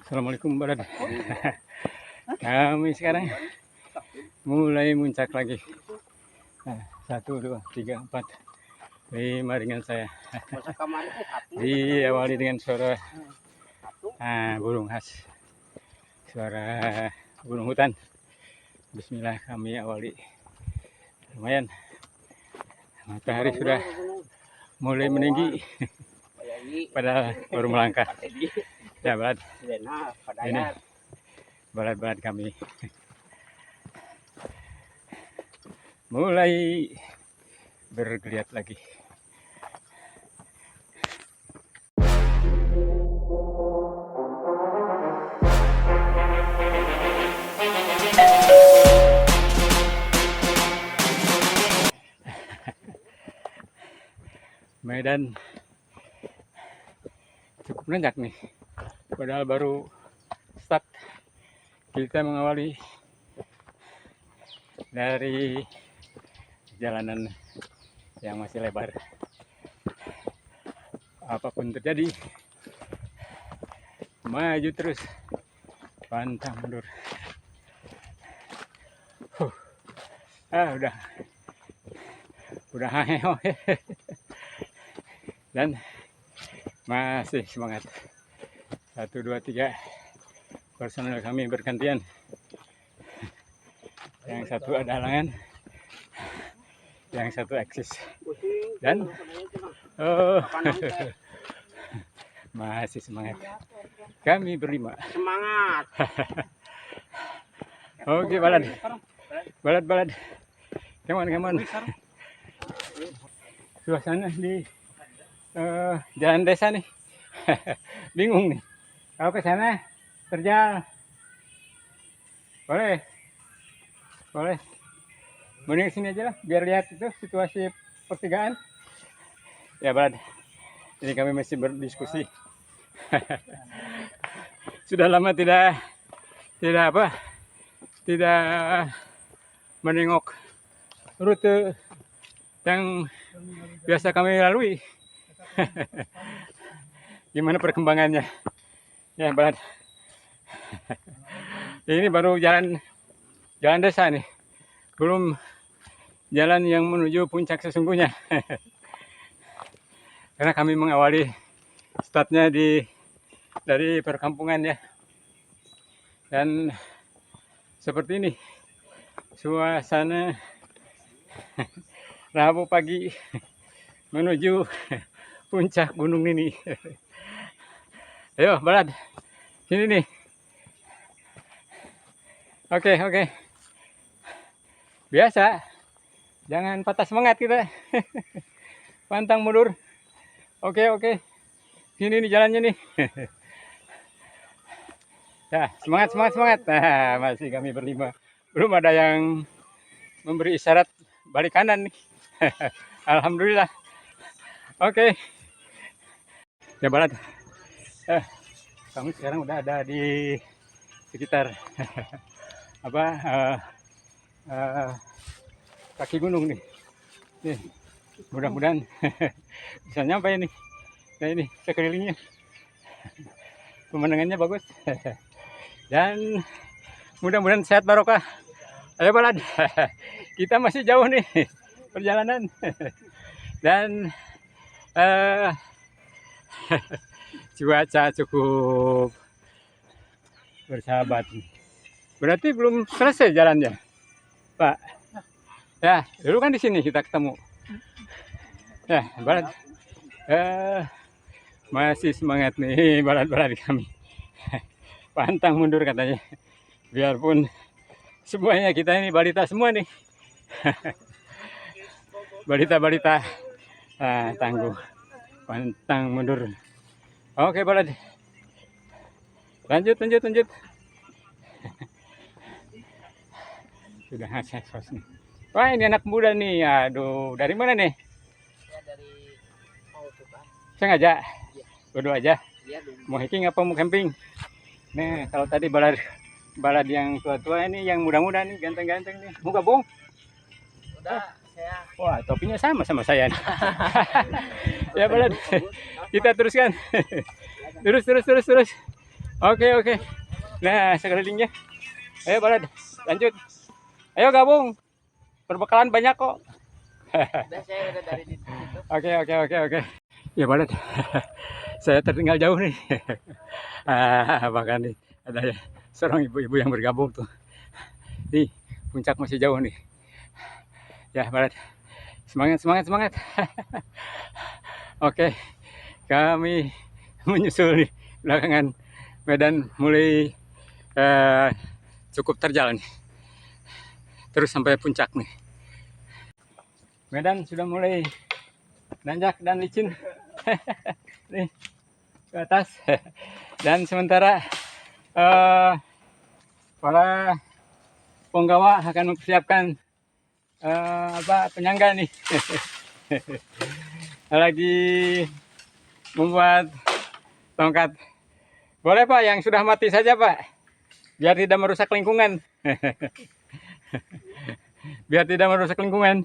Assalamualaikum Barat. Kami sekarang mulai muncak lagi. Nah, 1, 2, 3, 4, 5 dengan saya. Diawali dengan suara burung khas, suara burung hutan. Bismillah, kami awali. Lumayan, matahari sudah mulai meninggi, padahal baru melangkah. Ya Barat, ini Barat kami mulai bergeliat lagi. Medan cukup nanjak nih, padahal baru start. Kita mengawali dari jalanan yang masih lebar. Apapun terjadi, maju terus, pantang mundur. Udah haheo. Dan masih semangat. 1, 2, 3 personel kami bergantian. Yang satu ada halangan, yang satu eksis. Dan masih semangat. Kami berlima. Semangat. Oke, Balat. Come on. Suasana di jalan desa nih. Bingung nih. Kalau ke sana terjal. Boleh. Mending sini aja lah, biar lihat itu situasi pertigaan. Ya Balat. Ini kami masih berdiskusi. Sudah lama tidak menengok rute yang biasa kami lalui. Gimana perkembangannya? Ya Balat. Ini baru jalan desa nih, belum jalan yang menuju puncak sesungguhnya. Karena kami mengawali startnya dari perkampungan ya. Dan seperti ini suasana Rabu pagi menuju puncak gunung ini. Ayo Balat, sini nih. Oke. Biasa, jangan patah semangat kita. Pantang mundur. Oke. Sini nih jalannya nih. Ya, semangat. Nah, masih kami berlima. Belum ada yang memberi isyarat balik kanan nih. Alhamdulillah. Oke. Ya Balat. Kami sekarang udah ada di sekitar kaki gunung nih. Mudah-mudahan bisa nyampe ini. Nah ini sekelilingnya pemandangannya bagus. Dan mudah-mudahan sehat barokah. Ayo Balat, kita masih jauh nih perjalanan. Dan cuaca cukup bersahabat. Berarti belum selesai jalannya, Pak. Ya, dulu kan di sini kita ketemu. Ya, Balat. Masih semangat nih Balat kami. Pantang mundur katanya. Biarpun semuanya kita ini balita semua nih. Balita tangguh. Pantang mundur. Oke Balat. Lanjut. Sudah eksos nih. Wah ini anak muda nih. Aduh, dari mana nih? Ya dari Tuban. Sengaja? Iya. Berdua aja? Iya. Mau hiking apa mau camping? Nih kalau tadi Balat yang tua-tua ini, yang muda-muda nih, ganteng-ganteng nih. Mau gabung? Udah, saya. Wah, topinya sama saya. Ya Balat, kita teruskan. Terus. Oke, oke. Nah, sekelilingnya. Ayo, Balad. Lanjut. Ayo gabung. Perbekalan banyak kok. Udah saya udah dari di situ. Oke, oke, oke, oke. Ya, Balad. Saya tertinggal jauh nih. Bahkan nih ada seorang ibu-ibu yang bergabung tuh. Nih, puncak masih jauh nih. Ya, Balad. Semangat, semangat, semangat. Oke, kami menyusul nih belakangan. Medan mulai cukup terjal nih. Terus sampai puncak nih. Medan sudah mulai nanjak dan licin. Nih ke atas. Dan sementara para penggawa akan mempersiapkan penyangga nih. Lagi membuat tongkat. Boleh Pak, yang sudah mati saja Pak, biar tidak merusak lingkungan. Biar tidak merusak lingkungan,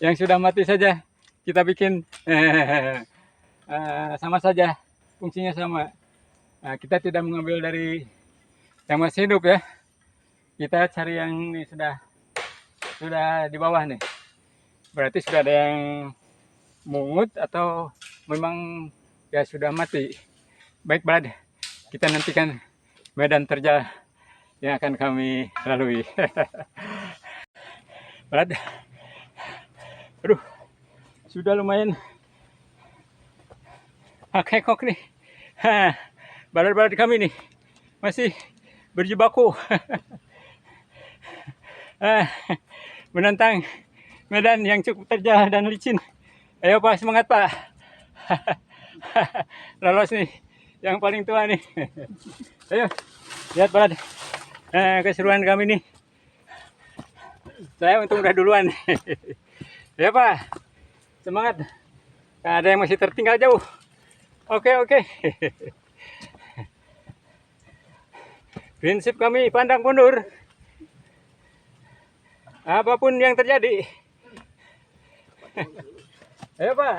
yang sudah mati saja kita bikin sama saja, fungsinya sama. Nah, kita tidak mengambil dari yang masih hidup ya, kita cari yang ini sudah di bawah nih. Berarti sudah ada yang mungut atau memang ya sudah mati. Baik Brad, kita nantikan medan terjal yang akan kami lalui. Brad, aduh, sudah lumayan kekok nih. Balat-balat kami nih masih berjibaku menantang medan yang cukup terjal dan licin. Ayo Pak, semangat Pak. Lolos nih yang paling tua nih. Ayo lihat Balat keseruan kami nih. Saya untung udah duluan. Ya Pak, semangat. Ada yang masih tertinggal jauh. Oke, oke. Prinsip kami pandang mundur. Apapun yang terjadi. Ayo Pak.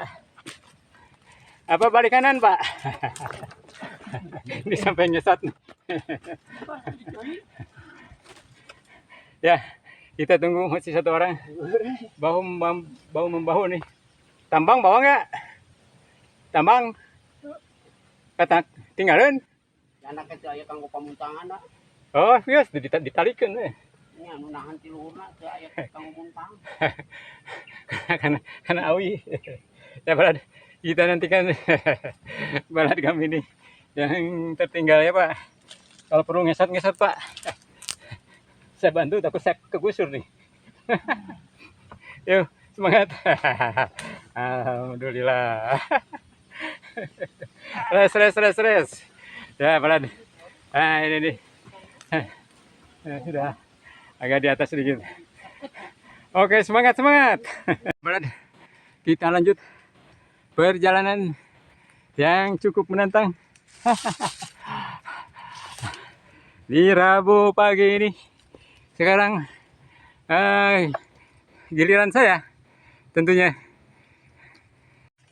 Apa balik kanan Pak? Ini sampai nyesat. Ya, kita tunggu masih satu orang. Bahu membahu nih. Tambang bawa nggak? Tambang. Kata tinggalin. Anak kecil aya kanggo pamuntangan dah. Oh, yes, ditalikeun we. Ini anu nahan ti luhurna teu aya kanggo muntang. Karena awi. Ya Balad, kita nantikan Balad kami nih yang tertinggal ya Pak. Kalau perlu ngesat Pak. Saya bantu takut saya kegusur nih. Yuk, semangat. Alhamdulillah. Res. Ya, Balad. Nah, ini nih. Sudah agak di atas sedikit. Oke, semangat. Balad, kita lanjut perjalanan yang cukup menantang. Di Rabu pagi ini. Sekarang giliran saya tentunya.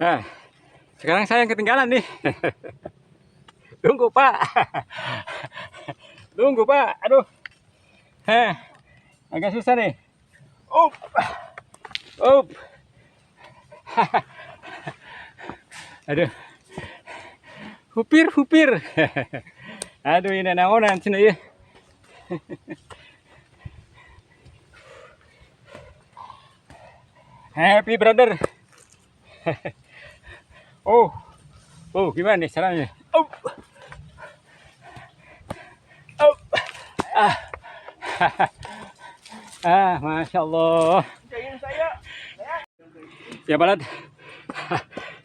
Nah, sekarang saya yang ketinggalan nih. Tunggu Pak. Aduh. Agak susah nih. Up. Aduh. Hupir. Aduh, ini naonan cina ya. Happy brother. Oh, gimana nih caranya? Masya Allah. Ya Balad,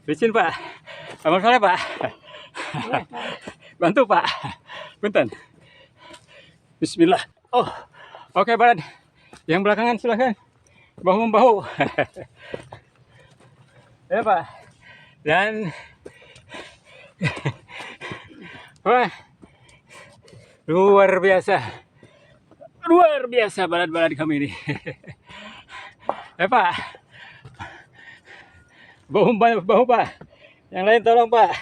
licin Pak. Abang soleh Pak. Bantu Pak. Punten. Bismillah. Oh, oke Balad. Yang belakangan silahkan. Bahu membahu. Ya Pak. Dan wah, luar biasa Balad kami ini. Ya Pak. Bahu Pak. Yang lain tolong Pak.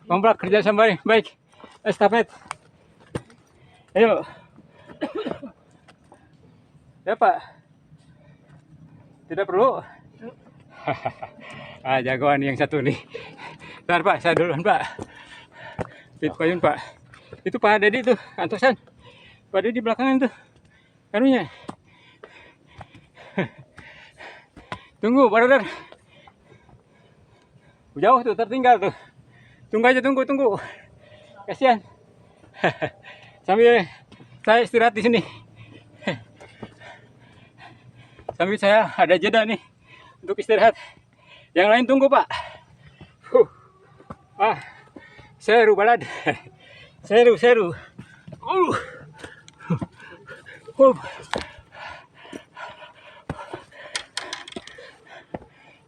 Komplak kerja sama baik. Estafet. Ayo. Ya Pak. Tidak perlu. Jagoan yang satu nih. Bentar Pak, saya duluan Pak. Pit payun Pak. Itu Pak Dedi tuh, Antosan. Pak Dedi belakangan tuh. Kanunya. Tunggu, brother. Jauh tuh, tertinggal tuh. Tunggu aja, tunggu. Kasihan. Sambil saya istirahat di sini. Sambil saya ada jeda nih untuk istirahat. Yang lain tunggu Pak. Seru balad. Seru.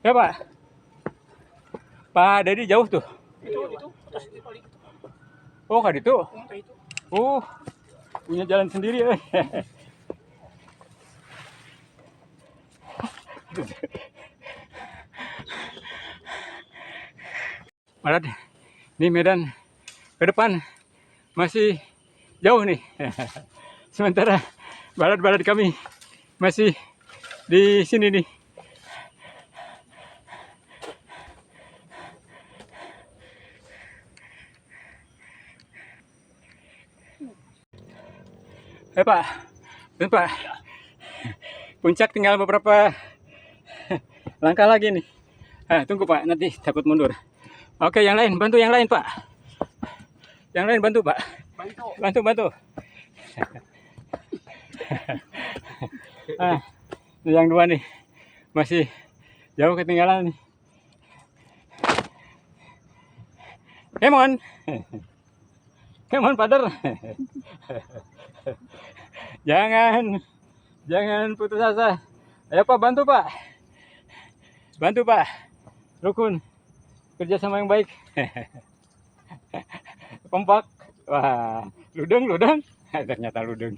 Ya Pak. Pak Dedi jauh tuh. Itu atas itu paling itu. Oh, kan itu. Itu. Oh, punya jalan sendiri. Balad, ini medan ke depan masih jauh nih. Sementara balad-balad kami masih di sini nih. Pak, Pak. Puncak tinggal beberapa langkah lagi nih. Tunggu Pak, nanti takut mundur. Oke, yang lain bantu yang lain Pak. Yang lain bantu Pak. Bantu. Yang dua nih masih jauh ketinggalan nih. Come on, Father. Jangan putus asa. Ayo Pak, bantu Pak. Rukun, kerjasama yang baik. Kompak. Wah, ludeng. Ternyata ludeng.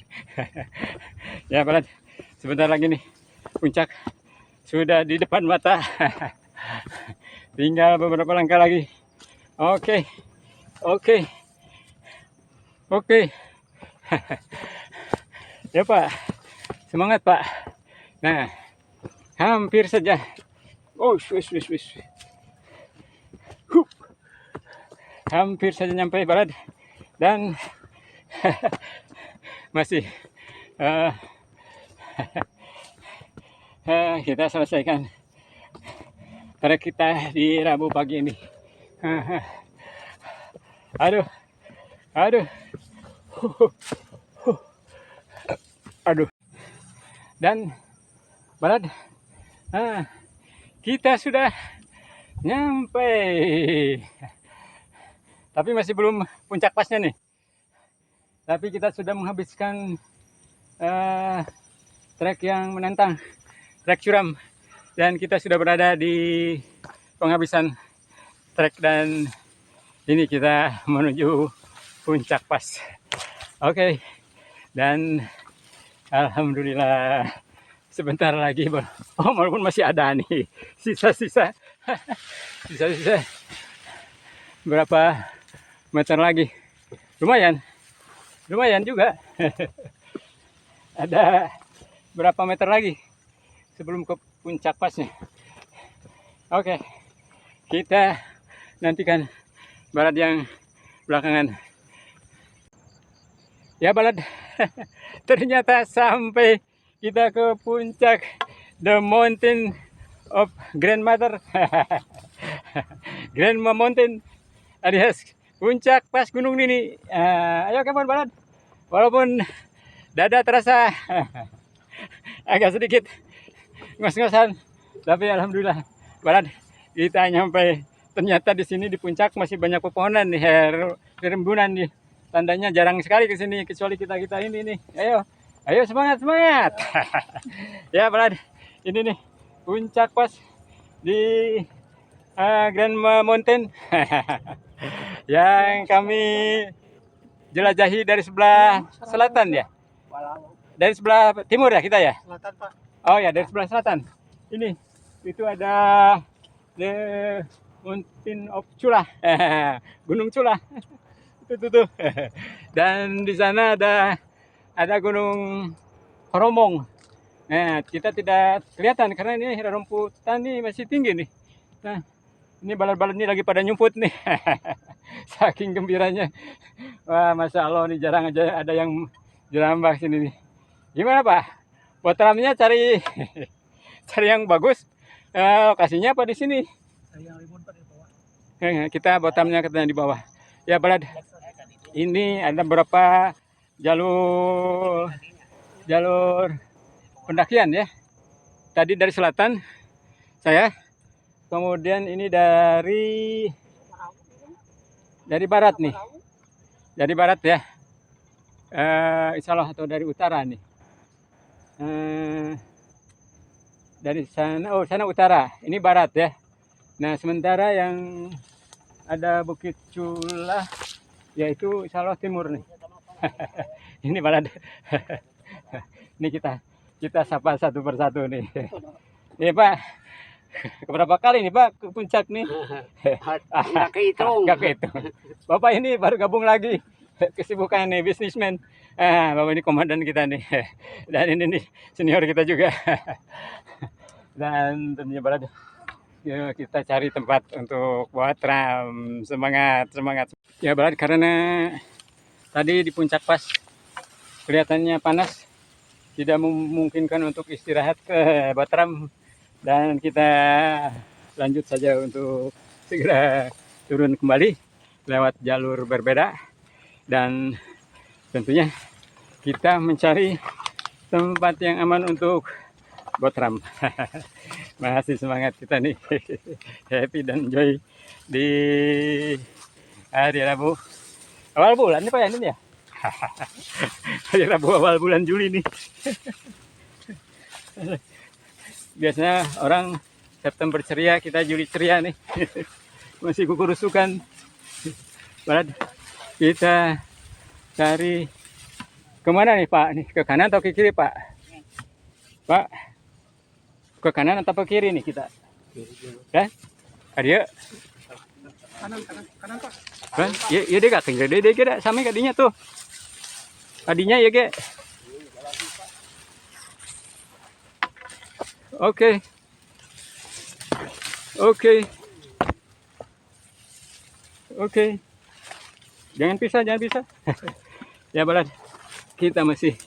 Ya Pak, sebentar lagi nih puncak sudah di depan mata. Tinggal beberapa langkah lagi. Oke. Ya Pak, semangat Pak. Nah, hampir saja. Oh, wis. Hampir saja nyampe balad dan masih kita selesaikan trek kita di Rabu pagi ini. Aduh. Dan balad, kita sudah nyampe. Tapi masih belum puncak pasnya nih. Tapi kita sudah menghabiskan trek yang menantang, trek curam. Dan kita sudah berada di penghabisan trek dan ini kita menuju puncak pas. Oke. Dan alhamdulillah sebentar lagi, walaupun masih ada nih sisa-sisa berapa meter lagi, lumayan juga. Ada berapa meter lagi sebelum ke puncak pasnya. Oke, kita nantikan balad yang belakangan. Ya balad, ternyata sampai kita ke puncak The Mountain of Grandmother. Grandma Mountain alias puncak pas Gunung Nini. Ayo kapan balad, walaupun dada terasa agak sedikit ngos-ngosan, tapi alhamdulillah balad kita nyampe. Ternyata di sini di puncak masih banyak pepohonan nih, rimbunan nih. Tandanya jarang sekali ke sini kecuali kita ini nih. Ayo semangat. Ya balad, ini nih puncak pas di Grandma Mountain yang kami jelajahi dari sebelah selatan ya. Dari sebelah timur ya kita ya. Selatan Pak. Oh ya, dari sebelah selatan. Ini itu ada The Mountain of Culah. Gunung Culah. Itu Itu tuh. Dan di sana ada Gunung Horomong. Nah, kita tidak kelihatan karena ini rumputan nih masih tinggi nih. Nah, ini balad-balad ini lagi pada nyumput nih. Saking gembiranya. Wah, Masya Allah nih jarang aja ada yang jerambah sini nih. Gimana Pak? Buat ramenya cari cari yang bagus. Lokasinya apa di sini? Yang rimbun Pak di bawah. Kita botamnya katanya di bawah. Ya balad. Ini ada beberapa jalur pendakian ya. Tadi dari selatan saya, kemudian ini dari barat nih. Dari barat ya. Insya Allah atau dari utara nih. Dari sana, sana utara. Ini barat ya. Nah, sementara yang ada Bukit Culah yaitu insya Allah timur nih. Ini balad. Ini kita sapa satu persatu nih. Ini Pak, keberapa kali nih Pak ke puncak nih? Nggak kehitung. Nggak kehitung. Bapak ini baru gabung lagi, kesibukan nih bisnismen. Bapak ini komandan kita nih. Dan ini nih senior kita juga. Dan tentunya balad. Ya, kita cari tempat untuk buat ram. Semangat. Ya balad, karena tadi di puncak pas kelihatannya panas, tidak memungkinkan untuk istirahat ke Batram, dan kita lanjut saja untuk segera turun kembali lewat jalur berbeda, dan tentunya kita mencari tempat yang aman untuk Batram. Masih semangat kita nih, happy dan joy di hari Rabu awal bulan nih Pak ya, ini ya. Hari Rabu awal bulan Juli nih. Biasanya orang September ceria, kita Juli ceria nih. Masih kukurusukan. Balad, kita cari kemana nih Pak? Nih ke kanan atau ke kiri Pak? Pak, ke kanan atau ke kiri nih kita? Ya? Adia? Kanan Pak. Kan? Ya dia gak kira, dia kira sama kadinya tuh. Tadinya ya ge. Oke. Jangan pisah. Ya balad, kita masih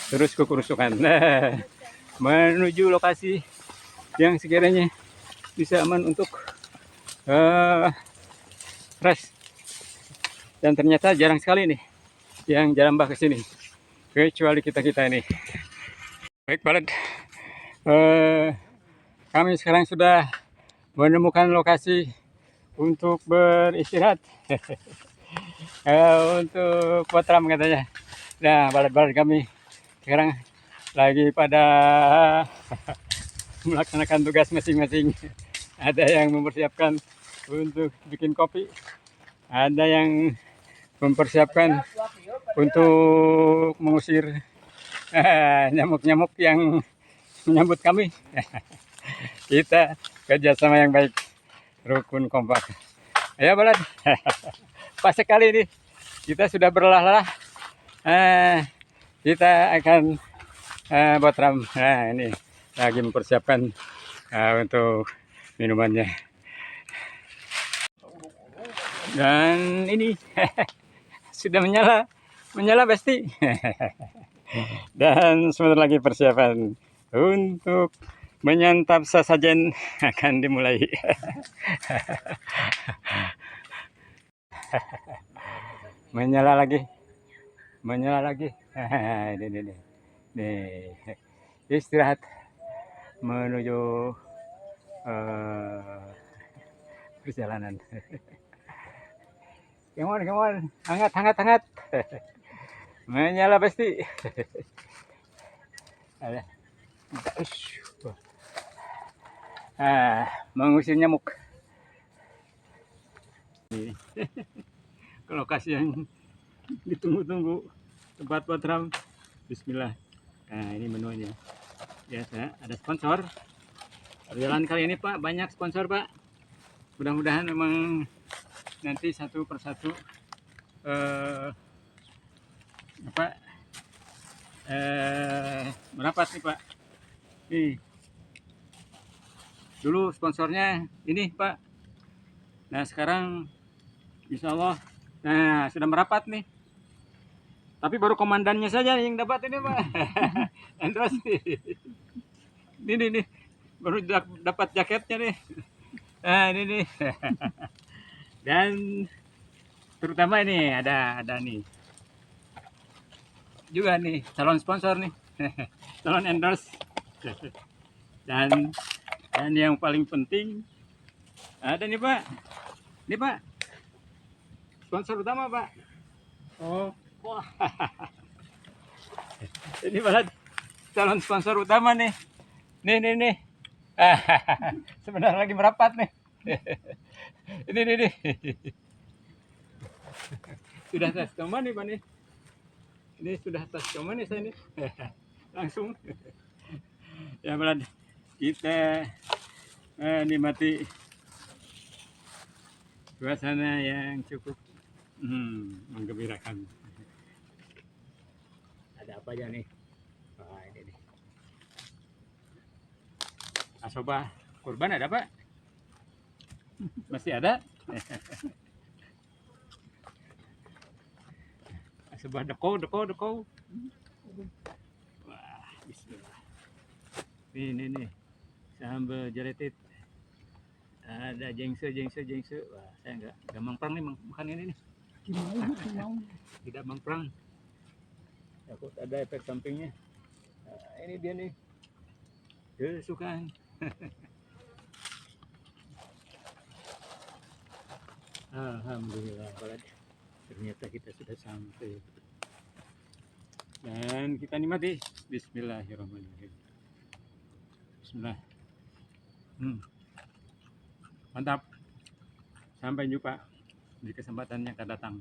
terus kekurusukan. Nah, menuju lokasi yang sekiranya bisa aman untuk rest. Dan ternyata jarang sekali nih yang jarambah ke sini, kecuali kita ini. Baik balad, kami sekarang sudah menemukan lokasi untuk beristirahat. Untuk Batram katanya. Nah, balad-balad kami sekarang lagi pada melaksanakan tugas masing-masing. Ada yang mempersiapkan untuk bikin kopi, ada yang mempersiapkan untuk mengusir nyamuk-nyamuk yang menyambut kami. Kita kerjasama yang baik, rukun kompak. Ayo balad, pas sekali nih kita sudah berlelah-lelah. Kita akan Batram. Nah, ini lagi mempersiapkan untuk minumannya. Dan ini sudah menyala pasti. Dan sebentar lagi persiapan untuk menyantap sasajen akan dimulai. Menyala lagi. Nih, istirahat menuju perjalanan. Come on, hangat. Menyala pasti. Mengusir nyamuk. Ke lokasi yang ditunggu-tunggu, tempat Batram. Bismillah. Nah, ini menunya. Biasa ada sponsor. Perjalanan kali ini Pak banyak sponsor Pak. Mudah-mudahan memang nanti satu persatu eh, apa merapat nih Pak. Nih, dulu sponsornya ini Pak. Nah sekarang Insya Allah, nah sudah merapat nih. Tapi baru komandannya saja yang dapat ini Pak. Andros ini nih, baru dapat jaketnya nih. Nah ini nih. Dan terutama ini ada nih juga nih calon sponsor nih, calon endorse. Dan yang paling penting ada nih Pak, ini Pak sponsor utama Pak. Oh, Wah, ini malah calon sponsor utama nih. Nih. Sebenarnya lagi merapat nih. Ini. Sudah tes coba nih Pak nih. Ini sudah tes coba nih saya nih. Langsung. Ya Brad, kita nikmati suasana yang cukup menggembirakan. Ada apa aja nih? Wah, ini nih. Asoba kurban ada Pak? Masih ada? Asoba deko. Wah, bismillah. Ini. Sambal jeletit. Ada jengse. Wah, saya enggak mangprang nih makan ini nih. gimana? Tidak mangprang. Takut ada efek sampingnya. Nah, ini dia nih. Kesukaan. Alhamdulillah, ternyata kita sudah sampai. Dan kita nikmati. Bismillahirrahmanirrahim. Bismillah. Mantap. Sampai jumpa di kesempatan yang akan datang.